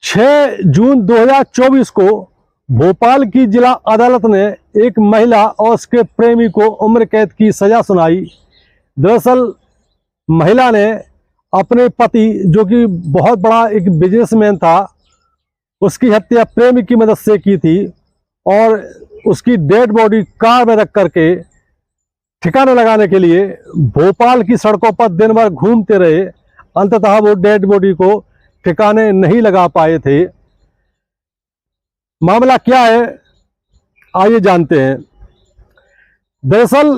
6 जून 2024 को भोपाल की जिला अदालत ने एक महिला और उसके प्रेमी को उम्र कैद की सजा सुनाई। दरअसल महिला ने अपने पति, जो कि बहुत बड़ा एक बिजनेसमैन था, उसकी हत्या प्रेमी की मदद से की थी और उसकी डेड बॉडी कार में रख करके ठिकाना लगाने के लिए भोपाल की सड़कों पर दिन भर घूमते रहे। अंततः वो डेड बॉडी को ठिकाने नहीं लगा पाए थे। मामला क्या है, आइए जानते हैं। दरअसल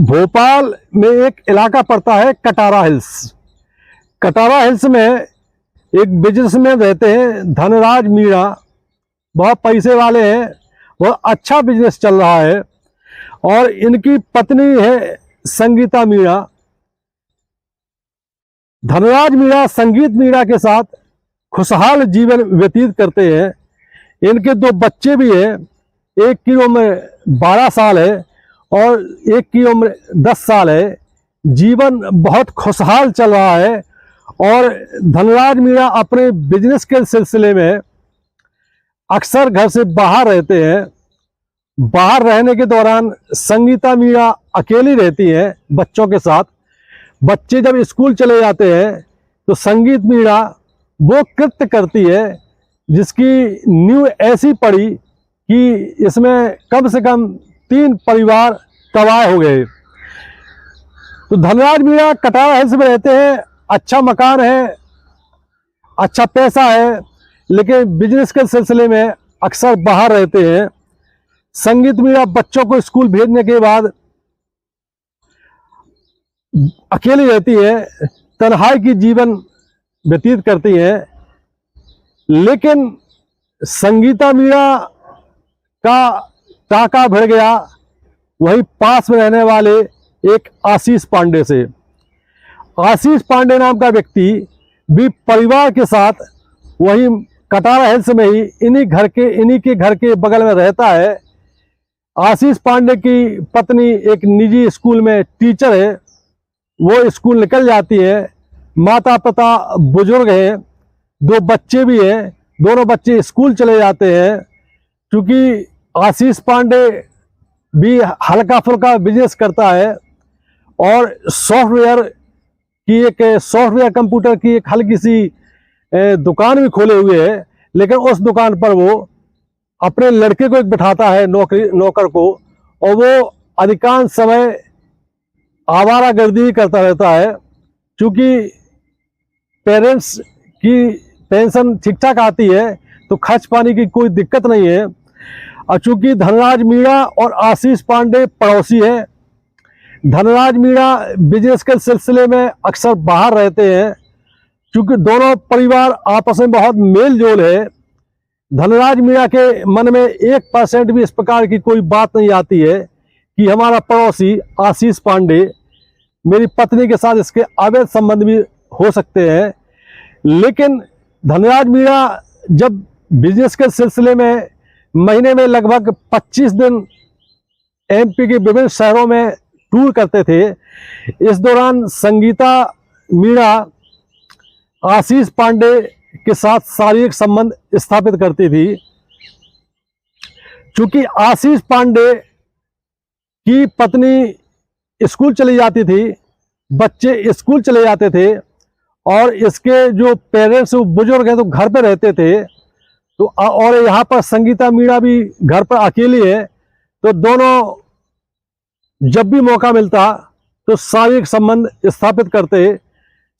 भोपाल में एक इलाका पड़ता है कटारा हिल्स। कटारा हिल्स में एक बिजनेसमैन रहते हैं, धनराज मीणा। बहुत पैसे वाले हैं, बहुत अच्छा बिजनेस चल रहा है और इनकी पत्नी है संगीता मीणा। धनराज मीणा संगीत मीणा के साथ खुशहाल जीवन व्यतीत करते हैं। इनके 2 बच्चे भी हैं, एक की उम्र 12 साल है और एक की उम्र 10 साल है। जीवन बहुत खुशहाल चल रहा है और धनराज मीणा अपने बिजनेस के सिलसिले में अक्सर घर से बाहर रहते हैं। बाहर रहने के दौरान संगीता मीणा अकेली रहती हैं बच्चों के साथ। बच्चे जब स्कूल चले जाते हैं तो संगीत मीणा वो कृत्य करती है जिसकी नींव ऐसी पड़ी कि इसमें कम से कम 3 परिवार तबाह हो गए। तो धनराज मीणा कटारा हिल्स में रहते हैं, अच्छा मकान है, अच्छा पैसा है, लेकिन बिजनेस के सिलसिले में अक्सर बाहर रहते हैं। संगीत मीणा बच्चों को स्कूल भेजने के बाद अकेली रहती है, तन्हाई की जीवन व्यतीत करती हैं। लेकिन संगीता मीणा का टाका भिड़ गया वही पास में रहने वाले एक आशीष पांडे से। आशीष पांडे नाम का व्यक्ति भी परिवार के साथ वही कटारा हिल्स में ही इन्हीं के घर के बगल में रहता है। आशीष पांडे की पत्नी एक निजी स्कूल में टीचर है, वो स्कूल निकल जाती है। माता पिता बुजुर्ग हैं, 2 बच्चे भी हैं, दोनों बच्चे स्कूल चले जाते हैं। क्योंकि आशीष पांडे भी हल्का फुल्का बिजनेस करता है और सॉफ्टवेयर कंप्यूटर की एक हल्की सी दुकान भी खोले हुए है। लेकिन उस दुकान पर वो अपने लड़के को एक बिठाता है, नौकर को, और वो अधिकांश समय आवारागर्दी करता रहता है। क्योंकि पेरेंट्स की पेंशन ठीक ठाक आती है तो खर्च पानी की कोई दिक्कत नहीं है। और चूंकि धनराज मीणा और आशीष पांडे पड़ोसी हैं, धनराज मीणा बिजनेस के सिलसिले में अक्सर बाहर रहते हैं। क्योंकि दोनों परिवार आपस में बहुत मेल जोल है, धनराज मीणा के मन में 1% भी इस प्रकार की कोई बात नहीं आती है कि हमारा पड़ोसी आशीष पांडे मेरी पत्नी के साथ इसके अवैध संबंध भी हो सकते हैं। लेकिन धनराज मीणा जब बिजनेस के सिलसिले में महीने में लगभग 25 दिन एमपी के विभिन्न शहरों में टूर करते थे। इस दौरान संगीता मीणा आशीष पांडे के साथ शारीरिक संबंध स्थापित करती थी। क्योंकि आशीष पांडे की पत्नी स्कूल चली जाती थी, बच्चे स्कूल चले जाते थे और इसके जो पेरेंट्स बुजुर्ग हैं तो घर पे रहते थे। तो और यहाँ पर संगीता मीणा भी घर पर अकेली है, तो दोनों जब भी मौका मिलता तो शारीरिक संबंध स्थापित करते।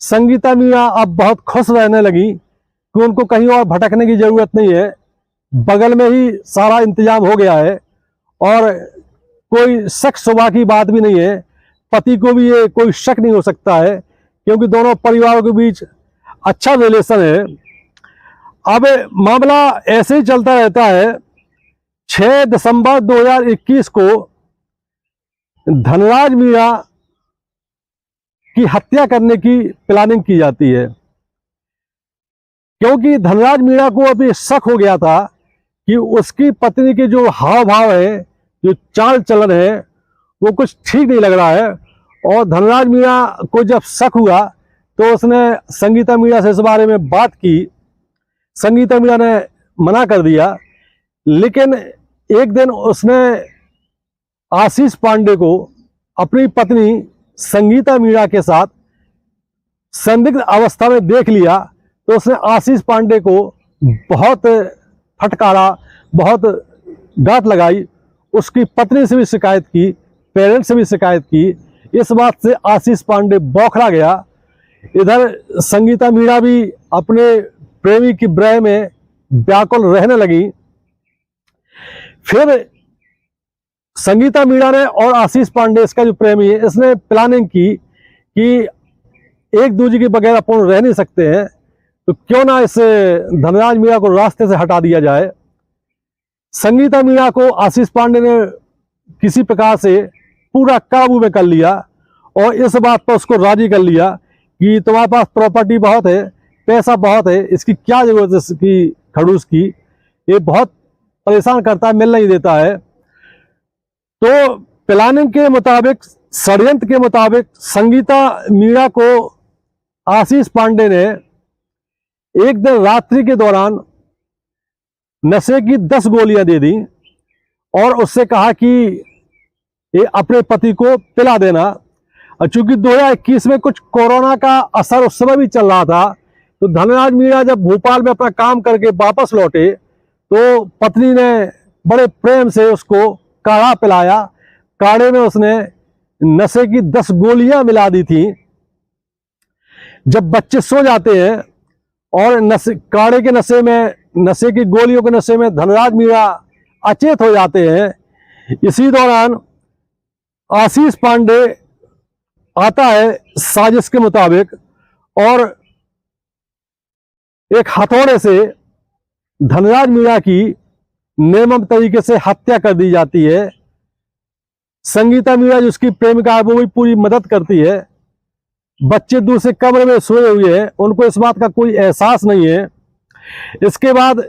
संगीता मीणा अब बहुत खुश रहने लगी कि उनको कहीं और भटकने की जरूरत नहीं है, बगल में ही सारा इंतजाम हो गया है और कोई शक शुबा की बात भी नहीं है। पति को भी ये कोई शक नहीं हो सकता है क्योंकि दोनों परिवारों के बीच अच्छा रिलेशन है। अब मामला ऐसे ही चलता रहता है। 6 दिसंबर 2021 को धनराज मीणा की हत्या करने की प्लानिंग की जाती है। क्योंकि धनराज मीणा को अभी शक हो गया था कि उसकी पत्नी के जो हाव भाव है, जो चाल चलन है, वो कुछ ठीक नहीं लग रहा है। और धनराज मीणा को जब शक हुआ तो उसने संगीता मीणा से इस बारे में बात की। संगीता मीणा ने मना कर दिया। लेकिन एक दिन उसने आशीष पांडे को अपनी पत्नी संगीता मीणा के साथ संदिग्ध अवस्था में देख लिया, तो उसने आशीष पांडे को बहुत फटकारा, बहुत डांट लगाई। उसकी पत्नी से भी शिकायत की, पेरेंट्स से भी शिकायत की। इस बात से आशीष पांडे बौखला गया। इधर संगीता मीणा भी अपने प्रेमी की ब्रह में व्याकुल रहने लगी। फिर संगीता मीणा ने और आशीष पांडे, इसका जो प्रेमी है, इसने प्लानिंग की कि एक दूसरे के बगैर अपन रह नहीं सकते हैं, तो क्यों ना इस धनराज मीणा को रास्ते से हटा दिया जाए। संगीता मीणा को आशीष पांडे ने किसी प्रकार से पूरा काबू में कर लिया और इस बात पर उसको राजी कर लिया कि तुम्हारे पास प्रॉपर्टी बहुत है, पैसा बहुत है, इसकी क्या जरूरत है इसकी खड़ूस की, ये बहुत परेशान करता है, मिल नहीं देता है। तो प्लानिंग के मुताबिक, षड्यंत्र के मुताबिक संगीता मीणा को आशीष पांडे ने एक दिन रात्रि के दौरान नशे की 10 गोलियां दे दी और उससे कहा कि ये अपने पति को पिला देना। और चूंकि 2021 में कुछ कोरोना का असर उस समय भी चल रहा था, तो धनराज मीणा जब भोपाल में अपना काम करके वापस लौटे तो पत्नी ने बड़े प्रेम से उसको काढ़ा पिलाया। काढ़े में उसने नशे की 10 गोलियां मिला दी थी। जब बच्चे सो जाते हैं और काढ़े के नशे में, नशे की गोलियों के नशे में धनराज मीणा अचेत हो जाते हैं, इसी दौरान आशीष पांडे आता है साजिश के मुताबिक और एक हथौड़े से धनराज मीणा की निर्मम तरीके से हत्या कर दी जाती है। संगीता मीणा जो उसकी प्रेमिका है वो भी पूरी मदद करती है। बच्चे दूसरे कमरे में सोए हुए हैं, उनको इस बात का कोई एहसास नहीं है। इसके बाद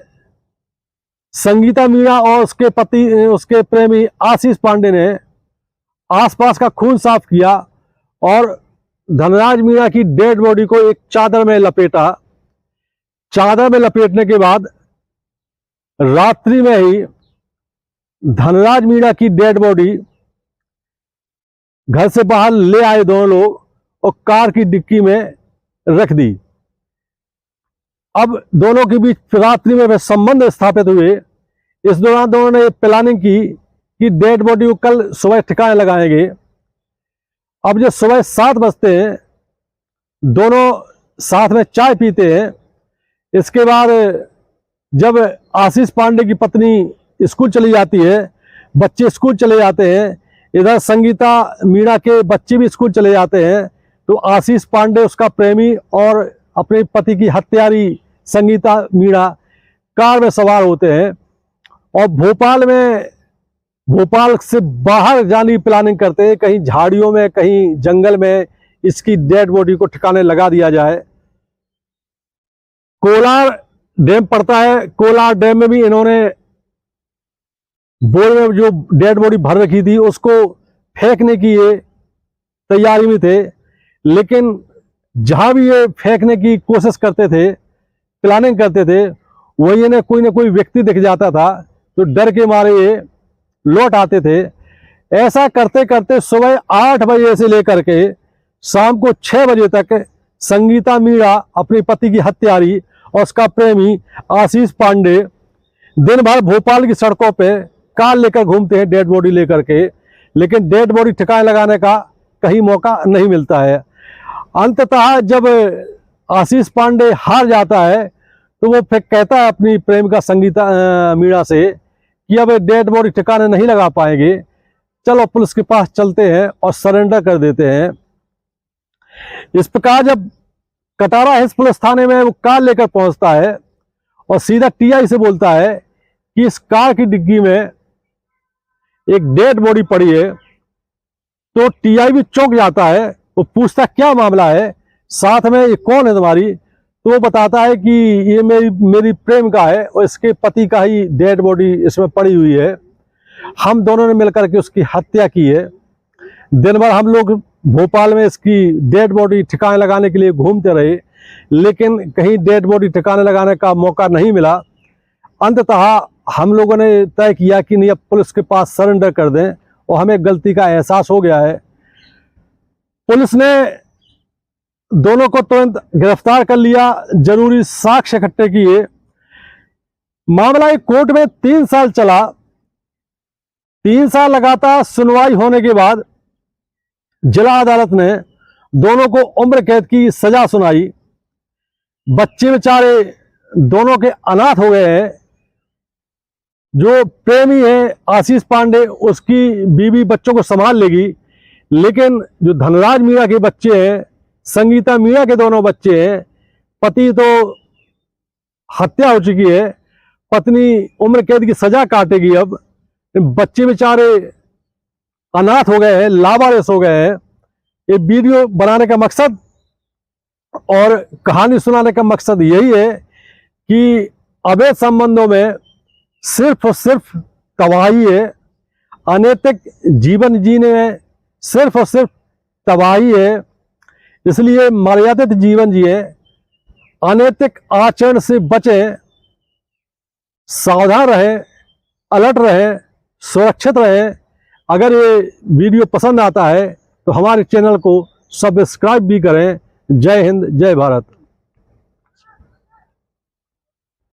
संगीता मीणा और उसके पति, उसके प्रेमी आशीष पांडे ने आसपास का खून साफ किया और धनराज मीणा की डेड बॉडी को एक चादर में लपेटा। चादर में लपेटने के बाद रात्रि में ही धनराज मीणा की डेड बॉडी घर से बाहर ले आए दोनों लोग और कार की डिक्की में रख दी। अब दोनों के बीच रात्रि में वे संबंध स्थापित हुए। इस दौरान दोनों ने प्लानिंग की कि डेड बॉडी को कल सुबह ठिकाने लगाएंगे। अब जब सुबह 7 बजते हैं, दोनों साथ में चाय पीते हैं। इसके बाद जब आशीष पांडे की पत्नी स्कूल चली जाती है, बच्चे स्कूल चले जाते हैं, इधर संगीता मीणा के बच्चे भी स्कूल चले जाते हैं, तो आशीष पांडे, उसका प्रेमी और अपने पति की हत्यारी संगीता मीणा कार में सवार होते हैं और भोपाल से बाहर जाने की प्लानिंग करते हैं। कहीं झाड़ियों में, कहीं जंगल में इसकी डेड बॉडी को ठिकाने लगा दिया जाए। कोलार डैम पड़ता है, कोलार डैम में भी इन्होंने बोर में जो डेड बॉडी भर रखी थी उसको फेंकने की ये तैयारी में थे। लेकिन जहां भी ये फेंकने की कोशिश करते थे, प्लानिंग करते थे, वही इन्हें कोई ना कोई व्यक्ति दिख जाता था, तो डर के मारे ये लौट आते थे। ऐसा करते करते सुबह 8 बजे से लेकर के शाम को 6 बजे तक संगीता मीणा, अपने पति की हत्यारी, और उसका प्रेमी आशीष पांडे दिन भर भोपाल की सड़कों पे कार लेकर घूमते हैं डेड बॉडी लेकर के, लेकिन डेड बॉडी ठिकाने लगाने का कहीं मौका नहीं मिलता है। अंततः जब आशीष पांडे हार जाता है तो वो फिर कहता है अपनी प्रेमिका संगीता मीणा से कि अब डेड बॉडी ठिकाने नहीं लगा पाएंगे, चलो पुलिस के पास चलते हैं और सरेंडर कर देते हैं। इस प्रकार जब कटारा हिल्स पुलिस थाने में वो कार लेकर पहुंचता है और सीधा टीआई से बोलता है कि इस कार की डिग्गी में एक डेड बॉडी पड़ी है, तो टीआई भी चौंक जाता है। वो पूछता क्या मामला है, साथ में ये कौन है तुम्हारी, तो वो बताता है कि ये मेरी प्रेमिका है और इसके पति का ही डेड बॉडी इसमें पड़ी हुई है, हम दोनों ने मिलकर के उसकी हत्या की है। दिन भर हम लोग भोपाल में इसकी डेड बॉडी ठिकाने लगाने के लिए घूमते रहे, लेकिन कहीं डेड बॉडी ठिकाने लगाने का मौका नहीं मिला। अंततः हम लोगों ने तय किया कि नहीं, अब पुलिस के पास सरेंडर कर दें, और हमें गलती का एहसास हो गया है। पुलिस ने दोनों को तुरंत गिरफ्तार कर लिया, जरूरी साक्ष्य इकट्ठे किए। मामला एक कोर्ट में 3 साल चला। 3 साल लगातार सुनवाई होने के बाद जिला अदालत ने दोनों को उम्र कैद की सजा सुनाई। बच्चे बेचारे दोनों के अनाथ हो गए हैं। जो प्रेमी है आशीष पांडे, उसकी बीवी बच्चों को संभाल लेगी, लेकिन जो धनराज मीणा के बच्चे हैं, संगीता मीणा के दोनों बच्चे हैं, पति तो हत्या हो चुकी है, पत्नी उम्र कैद की सजा काटेगी। अब बच्चे बेचारे अनाथ हो गए हैं, लावारिस हो गए हैं। ये वीडियो बनाने का मकसद और कहानी सुनाने का मकसद यही है कि अवैध संबंधों में सिर्फ और सिर्फ तबाही है, अनैतिक जीवन जीने में सिर्फ और सिर्फ तबाही है। इसलिए मर्यादित जीवन जिए, अनैतिक आचरण से बचें, सावधान रहें, अलर्ट रहें, सुरक्षित रहें। अगर ये वीडियो पसंद आता है तो हमारे चैनल को सब्सक्राइब भी करें। जय हिंद, जय भारत।